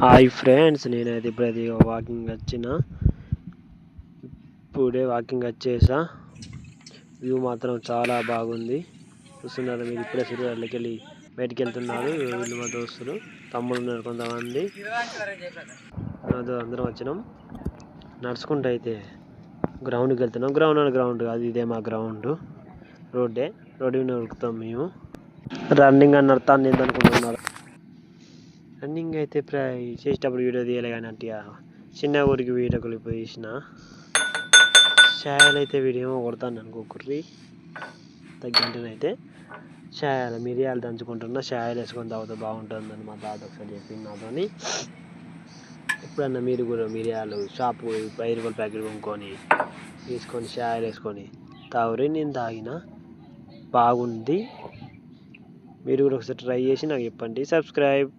Hi friends, నేనైతే ఇప్పుడైతే walking వచ్చేసా. వ్యూ మాత్రం చాలా బాగుంది. చూస్తున్నారు మీరు, ఇప్పుడే సూర్యుడికి వెళ్ళి బయటికి వెళ్తున్నాడు. వీళ్ళు మా దోస్తులు, తమ్ముడు ఉన్నారు కొంతమంది. అందరం వచ్చినాం. నడుచుకుంటూ అయితే గ్రౌండ్కి వెళ్తున్నాం. గ్రౌండ్ కాదు, ఇదే మా గ్రౌండ్. రోడ్డు మీద ఉరుకుతాం మేము. రన్నింగ్ అని అర్థాన్ని ఏందనుకుంటున్నారు. రన్నింగ్ అయితే చేసేటప్పుడు వీడియో తీయాలి కానీ అట్లా చిన్న ఊరికి వీడియోకి తీసిన. షాయలు అయితే వీడియో కొడతాను అనుకోకుర్రి. తగ్గింటనైతే షాయలు మిరియాలు దంచుకుంటున్నా. షాయలు వేసుకొని తాగితే బాగుంటుందని మా తాత ఒకసారి చెప్పింది నాతోని. ఎప్పుడన్నా మీరు కూడా మిరియాలు షాపు 5 రూపాయల ప్యాకెట్ కొనుక్కొని తీసుకొని షాయలు వేసుకొని తాగురి. నేను తాగిన, బాగుంది. మీరు కూడా ఒకసారి ట్రై చేసి నాకు చెప్పండి. సబ్స్క్రైబ్.